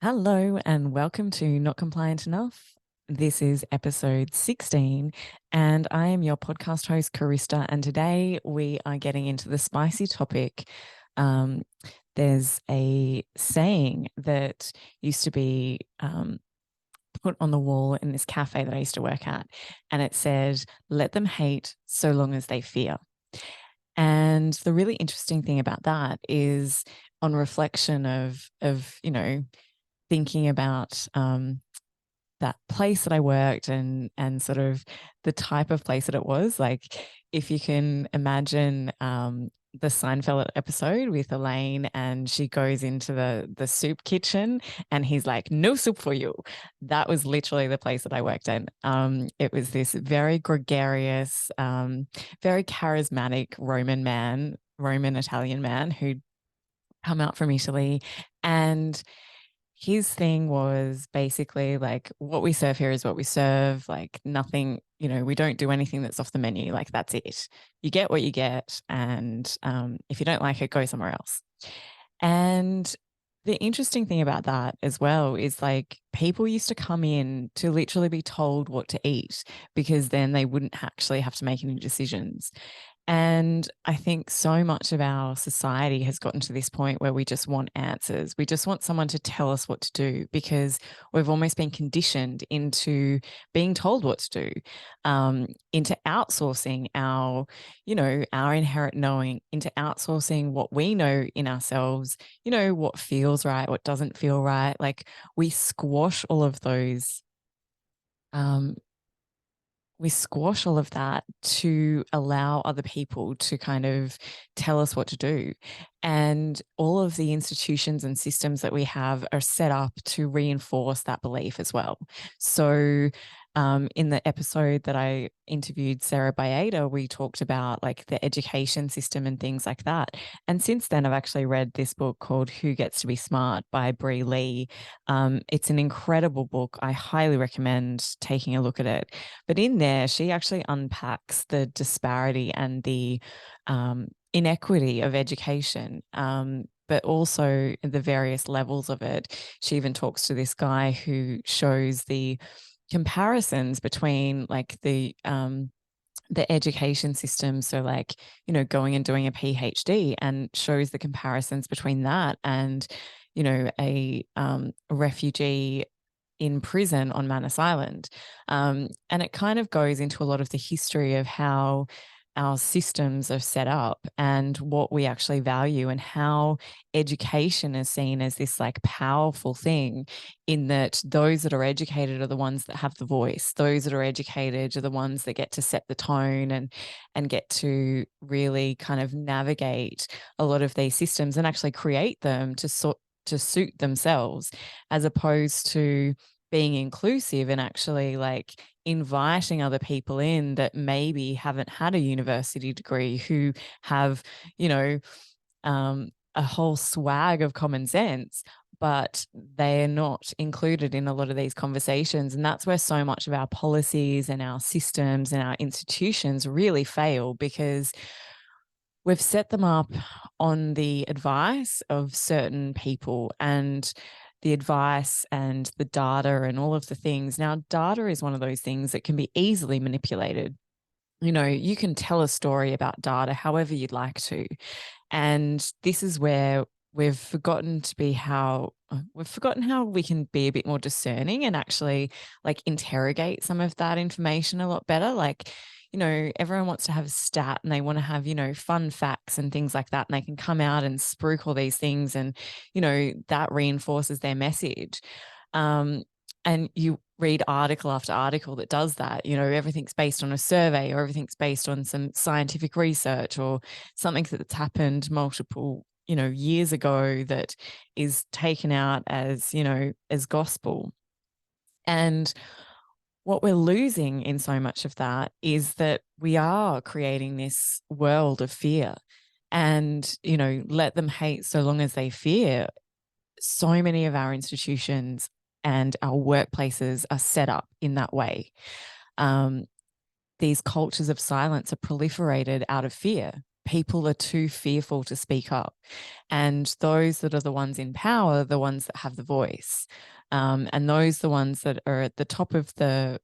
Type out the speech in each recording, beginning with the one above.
Hello and welcome to Not Compliant Enough. This is episode 16, and I am your podcast host, Karista. And today we are getting into the spicy topic. Um, there's a saying that used to be put on the wall in this cafe that I used to work at, and it said, "Let them hate so long as they fear." And the really interesting thing about that is, on reflection of thinking about that place that I worked and sort of the type of place that it was. Like, if you can imagine the Seinfeld episode with Elaine, and she goes into the soup kitchen, and he's like, "No soup for you." That was literally the place that I worked in. It was this very gregarious, very charismatic Roman Italian man who'd come out from Italy, and his thing was basically like, what we serve here is what we serve. Like, nothing, we don't do anything that's off the menu. Like, that's it. You get what you get. And if you don't like it, go somewhere else. And the interesting thing about that as well is, like, people used to come in to literally be told what to eat, because then they wouldn't actually have to make any decisions. And I think so much of our society has gotten to this point where we just want answers. We just want someone to tell us what to do, because we've almost been conditioned into being told what to do, into outsourcing our inherent knowing, into outsourcing what we know in ourselves, what feels right, what doesn't feel right. Like, we squash all of those um, we squash all of that to allow other people to kind of tell us what to do. And all of the institutions and systems that we have are set up to reinforce that belief as well. So, in the episode that I interviewed Sarah Baeda, we talked about like the education system and things like that. And since then, I've actually read this book called Who Gets to Be Smart by Bree Lee. It's an incredible book. I highly recommend taking a look at it. But in there, she actually unpacks the disparity and the inequity of education, but also the various levels of it. She even talks to this guy who shows the comparisons between like the education system. So, like, going and doing a PhD, and shows the comparisons between that and, a refugee in prison on Manus Island. And it kind of goes into a lot of the history of how our systems are set up and what we actually value, and how education is seen as this like powerful thing, in that those that are educated are the ones that have the voice. Those that are educated are the ones that get to set the tone and get to really kind of navigate a lot of these systems and actually create them to suit themselves, as opposed to being inclusive and actually like inviting other people in that maybe haven't had a university degree, who have, you know, a whole swag of common sense, but they're not included in a lot of these conversations. And that's where so much of our policies and our systems and our institutions really fail, because we've set them up on the advice of certain people and the advice and the data and all of the things. Now, data is one of those things that can be easily manipulated. You can tell a story about data however you'd like to. And this is where we've forgotten how we can be a bit more discerning and actually like interrogate some of that information a lot better. Like, everyone wants to have a stat, and they want to have, fun facts and things like that. And they can come out and spruik all these things, and, that reinforces their message. And you read article after article that does that. Everything's based on a survey, or everything's based on some scientific research, or something that's happened multiple, years ago, that is taken out as gospel. And what we're losing in so much of that is that we are creating this world of fear, and, let them hate so long as they fear. So many of our institutions and our workplaces are set up in that way. These cultures of silence are proliferated out of fear, people are too fearful to speak up. And those that are the ones in power, the ones that have the voice. And those the ones that are at the top of the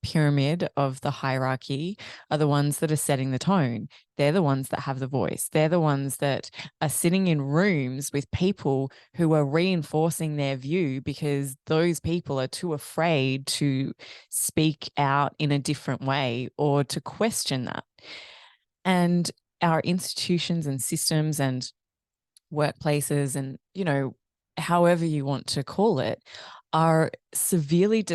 pyramid of the hierarchy are the ones that are setting the tone. They're the ones that have the voice. They're the ones that are sitting in rooms with people who are reinforcing their view because those people are too afraid to speak out in a different way or to question that. And our institutions and systems and workplaces and, however you want to call it, are severely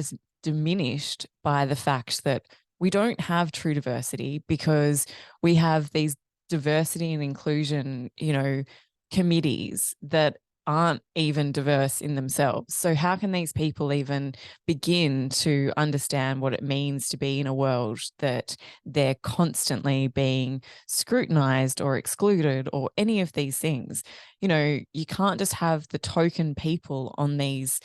diminished by the fact that we don't have true diversity because we have these diversity and inclusion, committees that aren't even diverse in themselves. So how can these people even begin to understand what it means to be in a world that they're constantly being scrutinized or excluded or any of these things? You can't just have the token people on these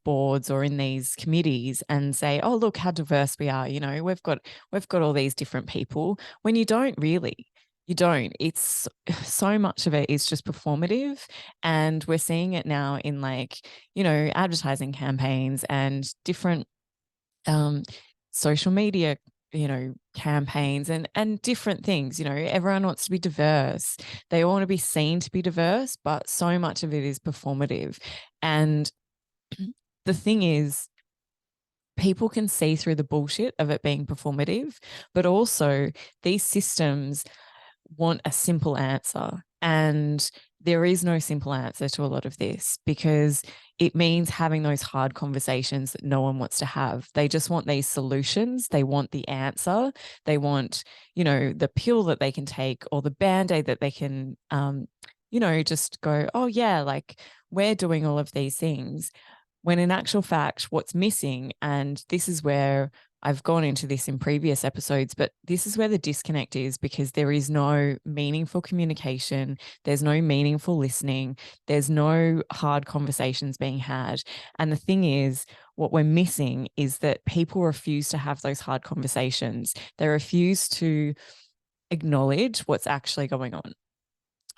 boards or in these committees and say, oh, look how diverse we are. We've got all these different people, when you don't really. You don't. It's so much of it is just performative. And we're seeing it now in advertising campaigns and different social media, campaigns and different things. Everyone wants to be diverse. They all want to be seen to be diverse, but so much of it is performative. And the thing is, people can see through the bullshit of it being performative, but also these systems want a simple answer. And there is no simple answer to a lot of this because it means having those hard conversations that no one wants to have. They just want these solutions. They want the answer. They want, the pill that they can take or the Band-Aid that they can, just go, oh yeah, like we're doing all of these things. When in actual fact, what's missing, and this is where I've gone into this in previous episodes, but this is where the disconnect is because there is no meaningful communication. There's no meaningful listening. There's no hard conversations being had. And the thing is, what we're missing is that people refuse to have those hard conversations. They refuse to acknowledge what's actually going on.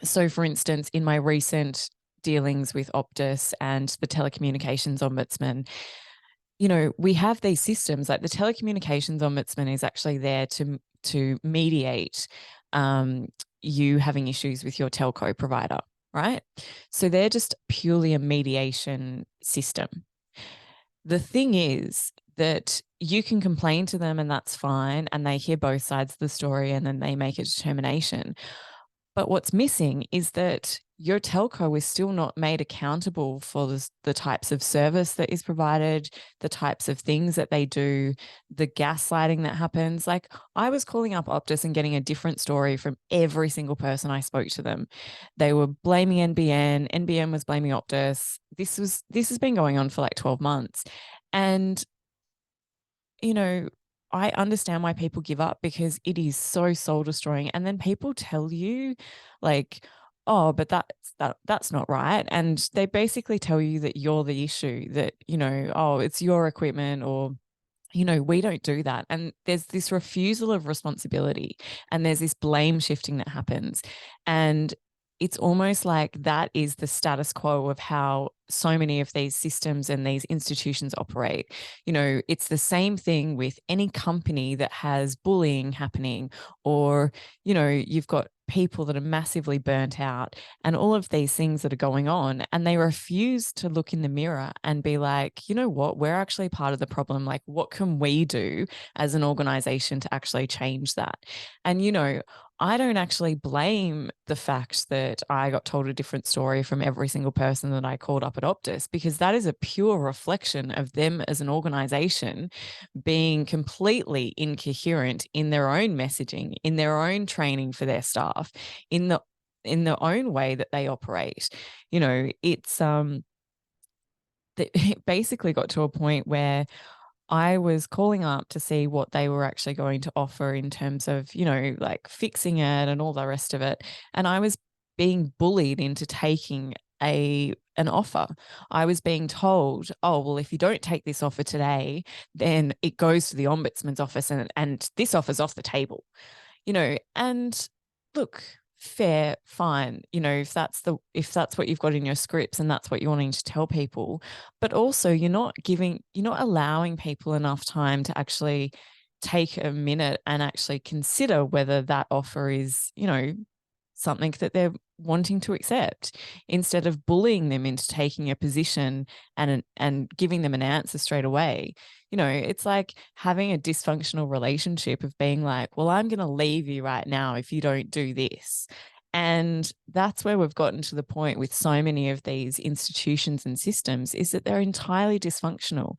So, for instance, in my recent dealings with Optus and the telecommunications ombudsman, we have these systems. Like the telecommunications ombudsman is actually there to mediate you having issues with your telco provider, right? So they're just purely a mediation system. The thing is that you can complain to them and that's fine, and they hear both sides of the story and then they make a determination. But what's missing is that your telco is still not made accountable for the types of service that is provided, the types of things that they do, the gaslighting that happens. Like I was calling up Optus and getting a different story from every single person I spoke to them. They were blaming NBN. NBN was blaming Optus. This has been going on for like 12 months. And, I understand why people give up because it is so soul destroying. And then people tell you like, oh, but that's not right. And they basically tell you that you're the issue, that, oh, it's your equipment, or, we don't do that. And there's this refusal of responsibility and there's this blame shifting that happens. And it's almost like that is the status quo of how so many of these systems and these institutions operate. It's the same thing with any company that has bullying happening, or, you've got people that are massively burnt out and all of these things that are going on, and they refuse to look in the mirror and be like, you know what, we're actually part of the problem. Like, what can we do as an organization to actually change that? And, I don't actually blame the fact that I got told a different story from every single person that I called up at Optus, because that is a pure reflection of them as an organization being completely incoherent in their own messaging, in their own training for their staff, in the own way that they operate. It's it basically got to a point where I was calling up to see what they were actually going to offer in terms of, like fixing it and all the rest of it. And I was being bullied into taking an offer. I was being told, oh, well, if you don't take this offer today, then it goes to the ombudsman's office and this offer's off the table, and look, fair, fine, if that's what you've got in your scripts and that's what you're wanting to tell people, but also you're not allowing people enough time to actually take a minute and actually consider whether that offer is, something that they're wanting to accept, instead of bullying them into taking a position and giving them an answer straight away. It's like having a dysfunctional relationship of being like, well, I'm going to leave you right now if you don't do this. And that's where we've gotten to the point with so many of these institutions and systems, is that they're entirely dysfunctional.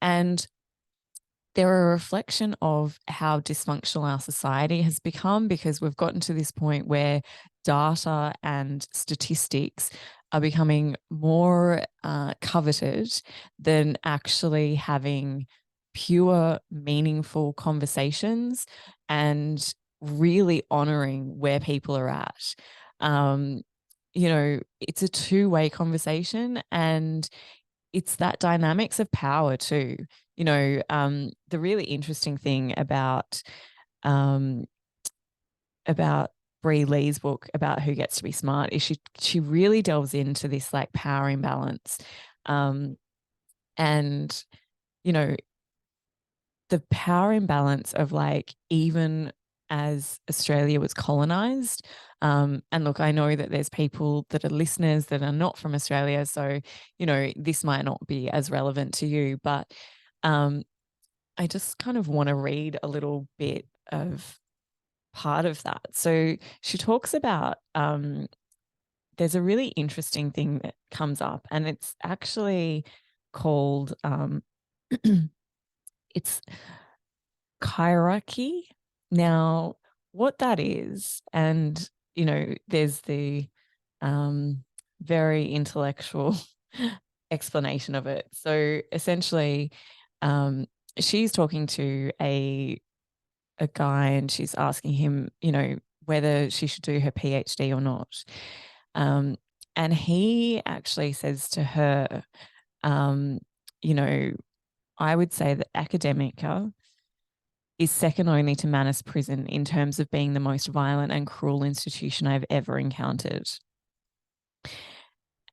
And they're a reflection of how dysfunctional our society has become, because we've gotten to this point where data and statistics are becoming more coveted than actually having pure, meaningful conversations and really honoring where people are at. It's a two-way conversation, and it's that dynamics of power too. The really interesting thing um, about Bree Lee's book about Who Gets to Be Smart is she really delves into this like power imbalance, and the power imbalance of like, even as Australia was colonized. And look, I know that there's people that are listeners that are not from Australia, so this might not be as relevant to you, but I just kind of want to read a little bit of part of that. So she talks about there's a really interesting thing that comes up, and it's actually called it's hierarchy. Now, what that is, and there's the very intellectual explanation of it. So essentially, she's talking to a guy, and she's asking him, whether she should do her PhD or not. And he actually says to her, you know, I would say that academia is second only to Manus Prison in terms of being the most violent and cruel institution I've ever encountered.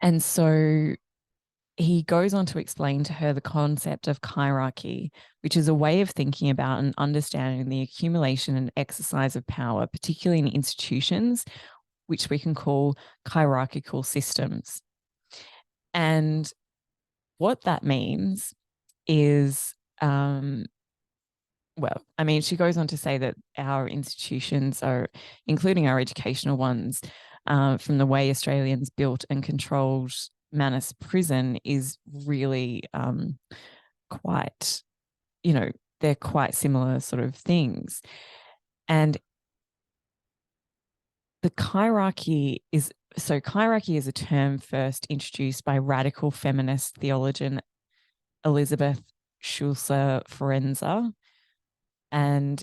And so he goes on to explain to her the concept of hierarchy, which is a way of thinking about and understanding the accumulation and exercise of power, particularly in institutions, which we can call hierarchical systems. And what that means is, she goes on to say that our institutions are, including our educational ones, from the way Australians built and controlled Manus Prison, is really quite, they're quite similar sort of things. And the hierarchy is a term first introduced by radical feminist theologian Elizabeth Schulze Forenza, and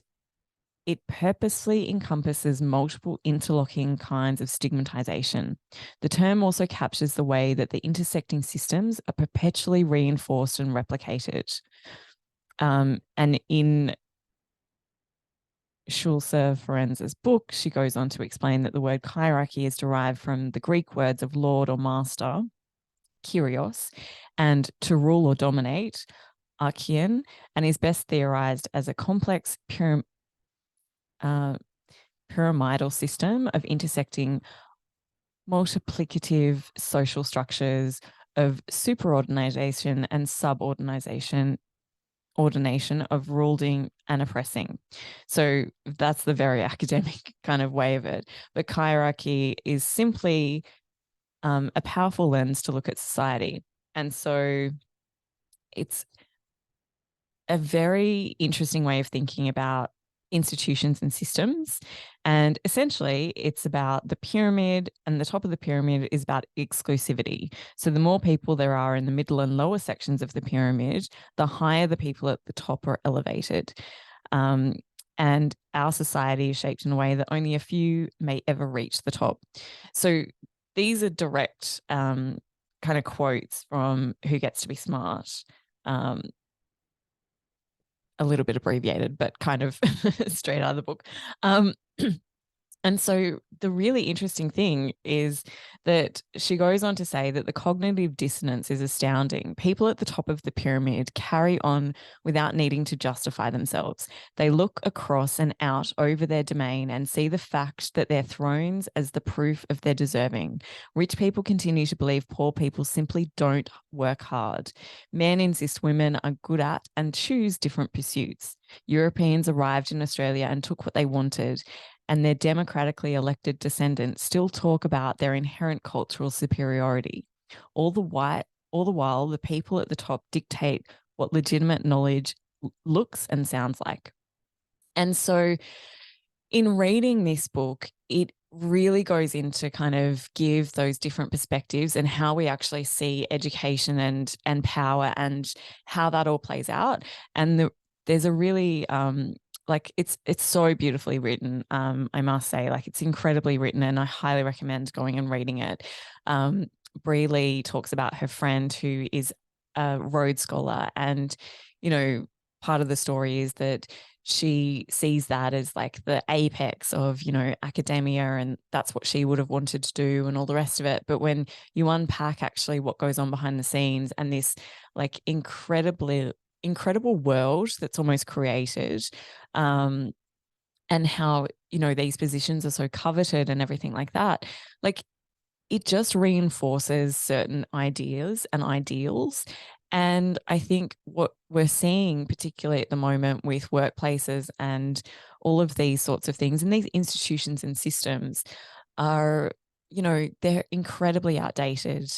it purposely encompasses multiple interlocking kinds of stigmatization. The term also captures the way that the intersecting systems are perpetually reinforced and replicated. And in Schulze Forenza's book, she goes on to explain that the word hierarchy is derived from the Greek words of lord or master, kyrios, and to rule or dominate, archein, and is best theorized as a complex pyramidal system of intersecting multiplicative social structures of superordination and subordination, ordination of ruling and oppressing. So that's the very academic kind of way of it. But hierarchy is simply a powerful lens to look at society. And so it's a very interesting way of thinking about institutions and systems. And essentially, it's about the pyramid, and the top of the pyramid is about exclusivity. So the more people there are in the middle and lower sections of the pyramid, the higher the people at the top are elevated. And our society is shaped in a way that only a few may ever reach the top. So these are direct kind of quotes from Who Gets to Be Smart. A little bit abbreviated, but kind of straight out of the book. And so the really interesting thing is that she goes on to say that the cognitive dissonance is astounding. People at the top of the pyramid carry on without needing to justify themselves. They look across and out over their domain and see the fact that they're thrones as the proof of their deserving. Rich people continue to believe poor people simply don't work hard. Men insist women are good at and choose different pursuits. Europeans arrived in Australia and took what they wanted, and their democratically elected descendants still talk about their inherent cultural superiority. All the while, the people at the top dictate what legitimate knowledge looks and sounds like. And so, in reading this book, it really goes into kind of give those different perspectives and how we actually see education and power and how that all plays out. And there's a really like it's so beautifully written. I must say, like, it's incredibly written, and I highly recommend going and reading it. Bree Lee talks about her friend who is a Rhodes Scholar, and part of the story is that she sees that as like the apex of academia, and that's what she would have wanted to do and all the rest of it. But when you unpack actually what goes on behind the scenes and this like incredible world that's almost created, and how these positions are so coveted and everything like that, like it just reinforces certain ideas and ideals. And I think what we're seeing, particularly at the moment with workplaces and all of these sorts of things and these institutions and systems are, they're incredibly outdated.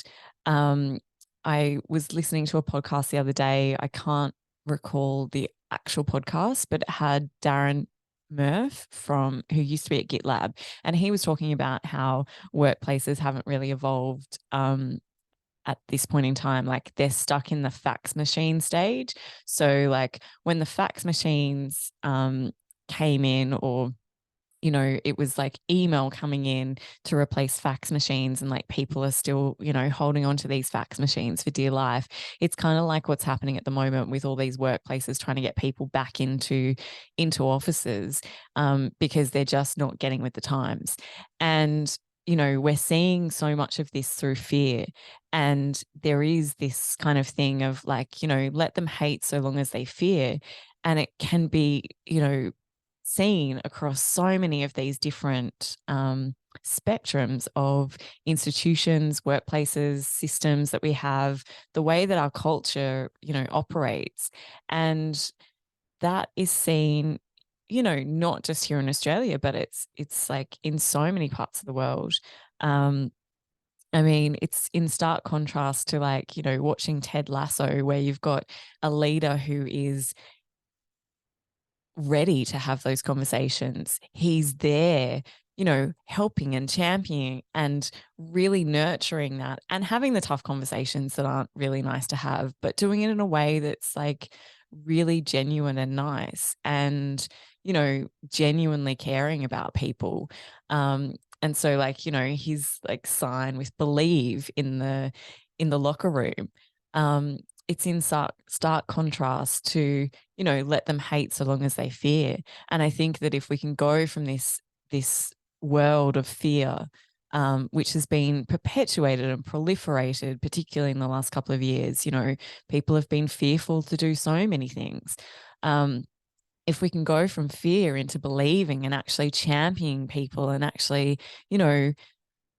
I was listening to a podcast the other day. I can't recall the actual podcast, but it had Darren Murph who used to be at GitLab, and he was talking about how workplaces haven't really evolved at this point in time. Like, they're stuck in the fax machine stage. So like when the fax machines came in, or it was like email coming in to replace fax machines, and like people are still, holding on to these fax machines for dear life. It's kind of like what's happening at the moment with all these workplaces trying to get people back into offices, because they're just not getting with the times. And we're seeing so much of this through fear. And there is this kind of thing of like, let them hate so long as they fear. And it can be, seen across so many of these different spectrums of institutions, workplaces, systems that we have, the way that our culture, operates. And that is seen, not just here in Australia, but it's like in so many parts of the world. I mean, it's in stark contrast to like, watching Ted Lasso, where you've got a leader who is ready to have those conversations. He's there, helping and championing and really nurturing that and having the tough conversations that aren't really nice to have, but doing it in a way that's like really genuine and nice, and, genuinely caring about people. And so like, his like sign with believe in the locker room, it's in stark contrast to, let them hate so long as they fear. And I think that if we can go from this world of fear, which has been perpetuated and proliferated, particularly in the last couple of years, people have been fearful to do so many things. If we can go from fear into believing and actually championing people and actually,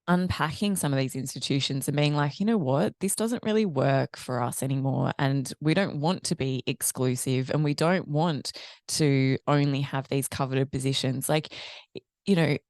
unpacking some of these institutions and being like, you know what, this doesn't really work for us anymore. And we don't want to be exclusive, and we don't want to only have these coveted positions. Like,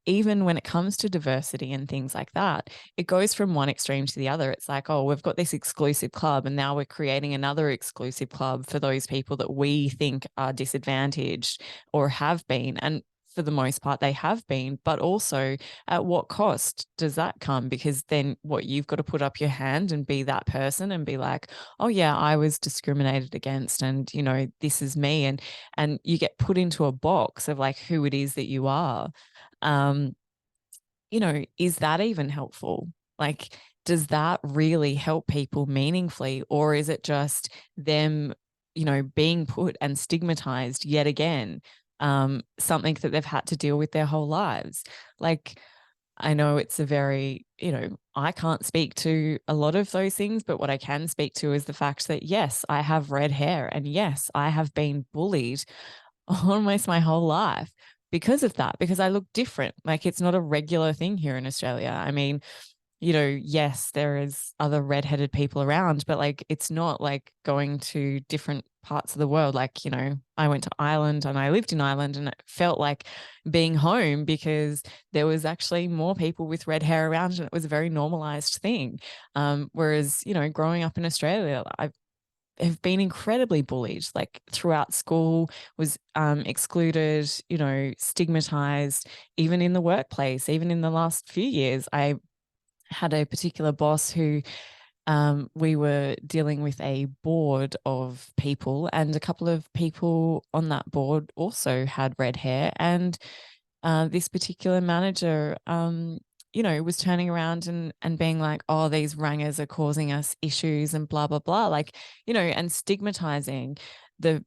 even when it comes to diversity and things like that, it goes from one extreme to the other. It's like, oh, we've got this exclusive club, and now we're creating another exclusive club for those people that we think are disadvantaged or have been. And for the most part, they have been, but also at what cost does that come? Because then you've got to put up your hand and be that person and be like, oh yeah, I was discriminated against, and this is me. And you get put into a box of like who it is that you are. Is that even helpful? Like, does that really help people meaningfully? Or is it just them, being put and stigmatized yet again something that they've had to deal with their whole lives. Like, I know it's a very, I can't speak to a lot of those things, but what I can speak to is the fact that, yes, I have red hair, and yes, I have been bullied almost my whole life because of that, because I look different. Like, it's not a regular thing here in Australia. I mean, yes, there is other redheaded people around, but like, it's not like going to different parts of the world. Like, I went to Ireland and I lived in Ireland, and it felt like being home because there was actually more people with red hair around, and it was a very normalized thing. Whereas, growing up in Australia, I have been incredibly bullied, like throughout school, was excluded, stigmatized, even in the workplace. Even in the last few years, I had a particular boss who, we were dealing with a board of people, and a couple of people on that board also had red hair. And this particular manager, was turning around and being like, oh, these rangers are causing us issues and blah, blah, blah. Like, and stigmatizing the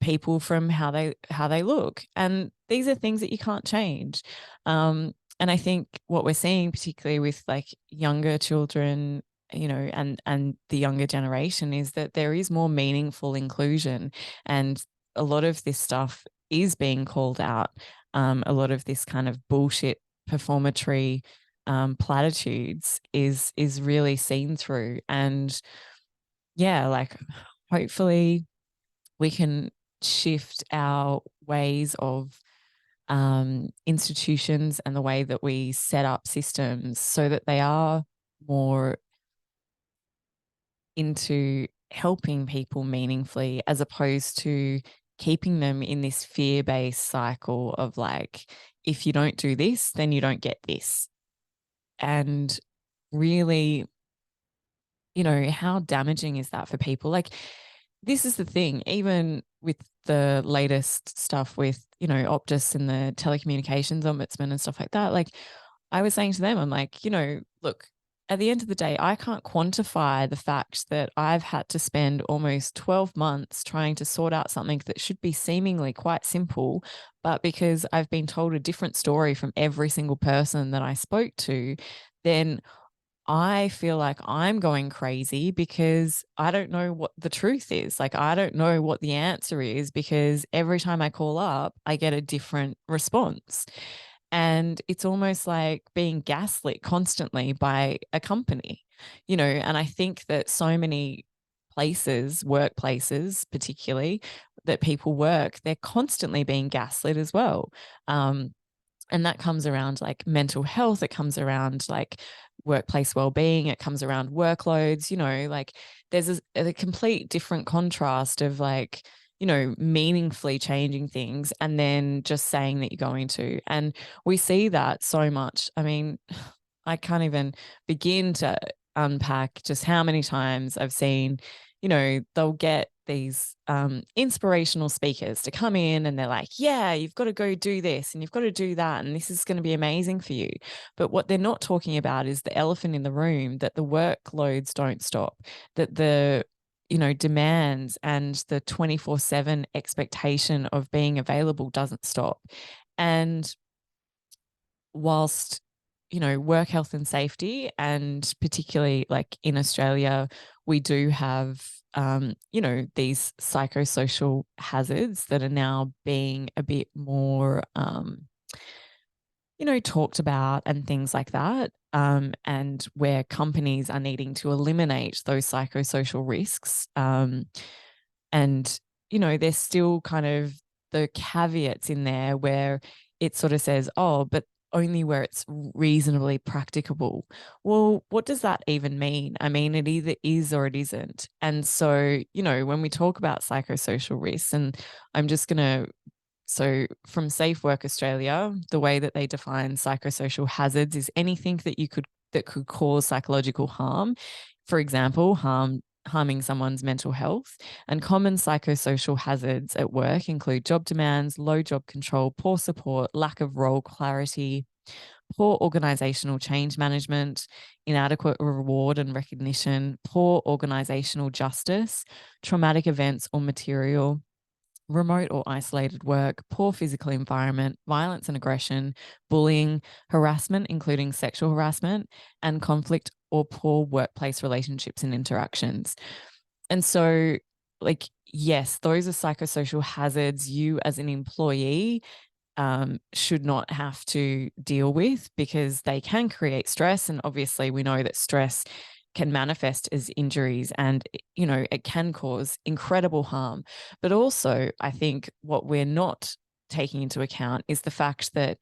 people from how they look. And these are things that you can't change. And I think what we're seeing, particularly with like younger children, and the younger generation, is that there is more meaningful inclusion, and a lot of this stuff is being called out. A lot of this kind of bullshit performatory platitudes is really seen through. And yeah, like, hopefully we can shift our ways of institutions and the way that we set up systems so that they are more into helping people meaningfully, as opposed to keeping them in this fear-based cycle of like, if you don't do this, then you don't get this. And really, how damaging is that for people? Like, this is the thing, even with the latest stuff with, Optus and the telecommunications ombudsman and stuff like that. Like, I was saying to them, I'm like, look, at the end of the day, I can't quantify the fact that I've had to spend almost 12 months trying to sort out something that should be seemingly quite simple, but because I've been told a different story from every single person that I spoke to, then I feel like I'm going crazy because I don't know what the truth is. Like, I don't know what the answer is, because every time I call up, I get a different response. And it's almost like being gaslit constantly by a company, and I think that so many places, workplaces particularly, that people work, they're constantly being gaslit as well. And that comes around like mental health, it comes around like workplace well-being, it comes around workloads, like there's a complete different contrast of like, meaningfully changing things and then just saying that you're going to. And we see that so much. I mean, I can't even begin to unpack just how many times I've seen, they'll get these inspirational speakers to come in, and they're like, yeah, you've got to go do this and you've got to do that, and this is going to be amazing for you. But what they're not talking about is the elephant in the room, that the workloads don't stop, that the demands and the 24/7 expectation of being available doesn't stop. And whilst work health and safety, and particularly like in Australia, we do have these psychosocial hazards that are now being a bit more talked about and things like that, and where companies are needing to eliminate those psychosocial risks, and there's still kind of the caveats in there where it sort of says, oh, but only where it's reasonably practicable. Well, what does that even mean? I mean, it either is or it isn't. And so, when we talk about psychosocial risks, and I'm just going to, so from Safe Work Australia, the way that they define psychosocial hazards is anything that could cause psychological harm. For example, harming someone's mental health. And common psychosocial hazards at work include job demands, low job control, poor support, lack of role clarity, poor organizational change management, inadequate reward and recognition, poor organizational justice, traumatic events or material, remote or isolated work, poor physical environment, violence and aggression, bullying, harassment, including sexual harassment, and conflict or poor workplace relationships and interactions. And so, like, yes, those are psychosocial hazards you as an employee should not have to deal with, because they can create stress. And obviously, we know that stress can manifest as injuries, and, it can cause incredible harm. But also, I think what we're not taking into account is the fact that,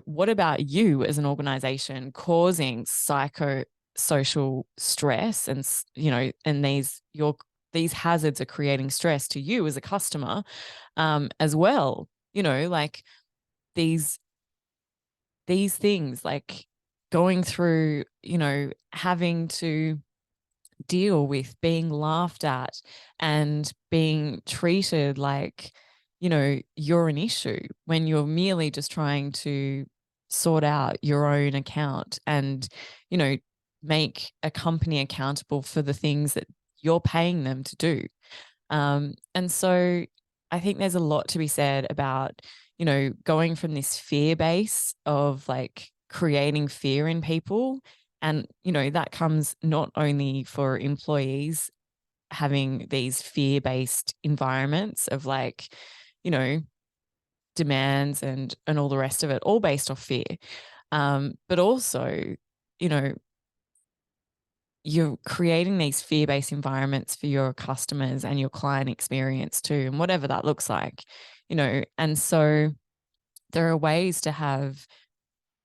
what about you as an organization causing psychosocial stress, and, and these hazards are creating stress to you as a customer, as well. Like, these things, like going through, having to deal with being laughed at and being treated like, you're an issue when you're merely just trying to sort out your own account and, you know, make a company accountable for the things that you're paying them to do. And so I think there's a lot to be said about, going from this fear base of like creating fear in people. And, that comes not only for employees having these fear based environments of like, you know, demands and all the rest of it, all based off fear. But also, you know, you're creating these fear-based environments for your customers and your client experience too, and whatever that looks like, and so there are ways to have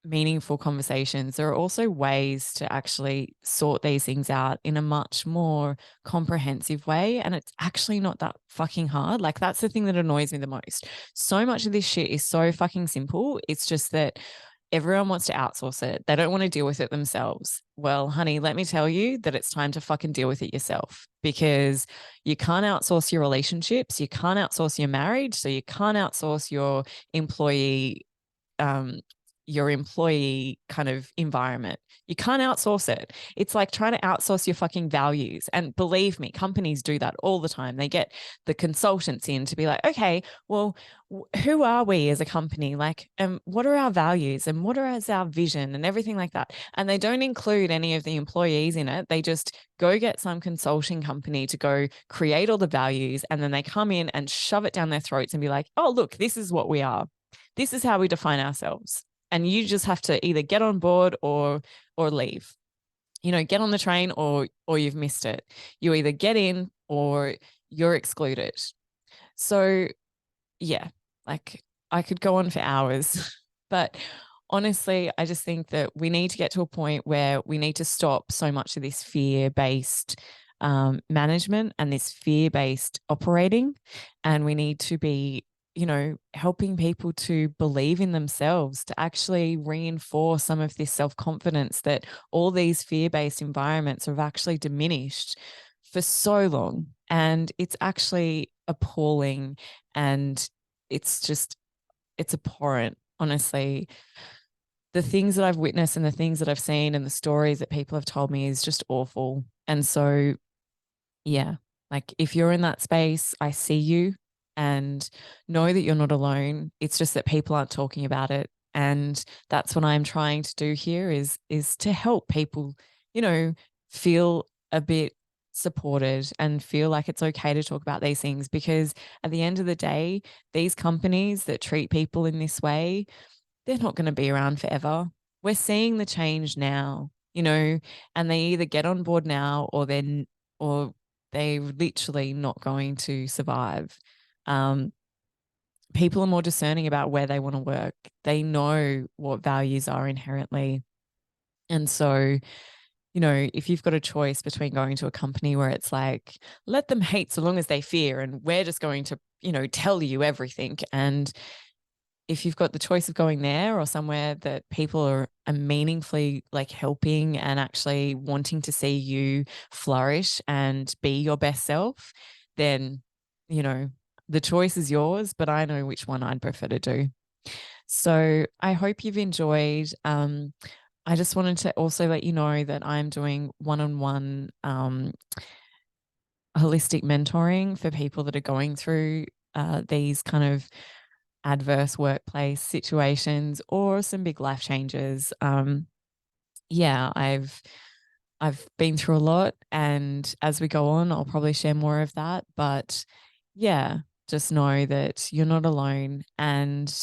meaningful conversations. There are also ways to actually sort these things out in a much more comprehensive way. And it's actually not that fucking hard. Like, that's the thing that annoys me the most. So much of this shit is so fucking simple. It's just that everyone wants to outsource it. They don't want to deal with it themselves. Well, honey, let me tell you that it's time to fucking deal with it yourself, because you can't outsource your relationships. You can't outsource your marriage. So you can't outsource um, your employee kind of environment. You can't outsource it. It's like trying to outsource your fucking values. And believe me, companies do that all the time. They get the consultants in to be like, okay, well, who are we as a company? Like, what are our values and what is our vision and everything like that? And they don't include any of the employees in it. They just go get some consulting company to go create all the values. And then they come in and shove it down their throats and be like, oh, look, this is what we are. This is how we define ourselves. And you just have to either get on board or leave. Get on the train or you've missed it. You either get in or you're excluded. So yeah, like, I could go on for hours, but honestly, I just think that we need to get to a point where we need to stop so much of this fear-based management and this fear-based operating. And we need to be, helping people to believe in themselves, to actually reinforce some of this self-confidence that all these fear-based environments have actually diminished for so long. And it's actually appalling, and it's abhorrent, honestly. The things that I've witnessed and the things that I've seen and the stories that people have told me is just awful. And so, yeah, like, if you're in that space, I see you, and know that you're not alone. It's just that people aren't talking about it. And that's what I'm trying to do here is to help people, feel a bit supported and feel like it's okay to talk about these things, because at the end of the day, these companies that treat people in this way, they're not going to be around forever. We're seeing the change now, and they either get on board now or they're literally not going to survive. Um, People are more discerning about where they want to work. They know what values are inherently. And so, if you've got a choice between going to a company where it's like, let them hate so long as they fear, and we're just going to, tell you everything. And if you've got the choice of going there or somewhere that people are meaningfully like helping and actually wanting to see you flourish and be your best self, then, the choice is yours, but I know which one I'd prefer to do. So I hope you've enjoyed. I just wanted to also let you know that I'm doing one-on-one holistic mentoring for people that are going through these kind of adverse workplace situations or some big life changes. Yeah, I've been through a lot, and as we go on, I'll probably share more of that. But yeah, just know that you're not alone and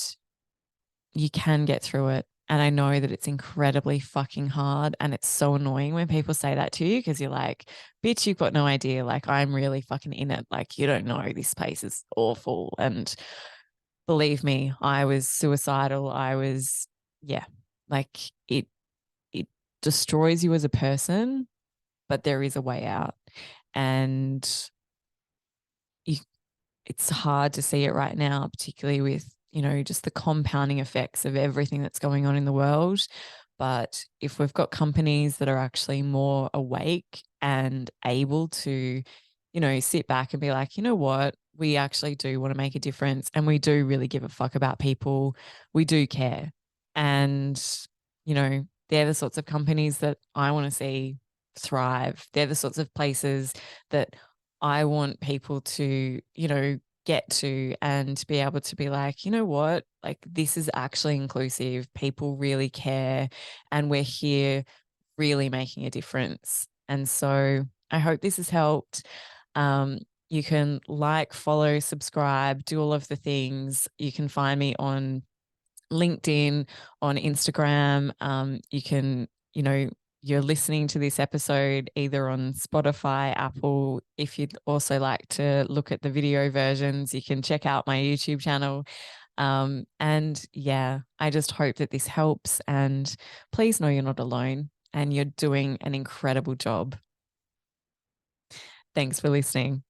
you can get through it. And I know that it's incredibly fucking hard. And it's so annoying when people say that to you because you're like, bitch, you've got no idea. Like, I'm really fucking in it. Like, you don't know, this place is awful. And believe me, I was suicidal. Yeah, like it destroys you as a person, but there is a way out. And you, it's hard to see it right now, particularly with, just the compounding effects of everything that's going on in the world. But if we've got companies that are actually more awake and able to, sit back and be like, you know what, we actually do want to make a difference and we do really give a fuck about people. We do care. And, they're the sorts of companies that I want to see thrive. They're the sorts of places that I want people to, get to and be able to be like, you know what, like this is actually inclusive. People really care and we're here really making a difference. And so I hope this has helped. You can like, follow, subscribe, do all of the things. You can find me on LinkedIn, on Instagram. You can, you're listening to this episode either on Spotify, Apple. If you'd also like to look at the video versions, you can check out my YouTube channel. And yeah, I just hope that this helps. And please know you're not alone and you're doing an incredible job. Thanks for listening.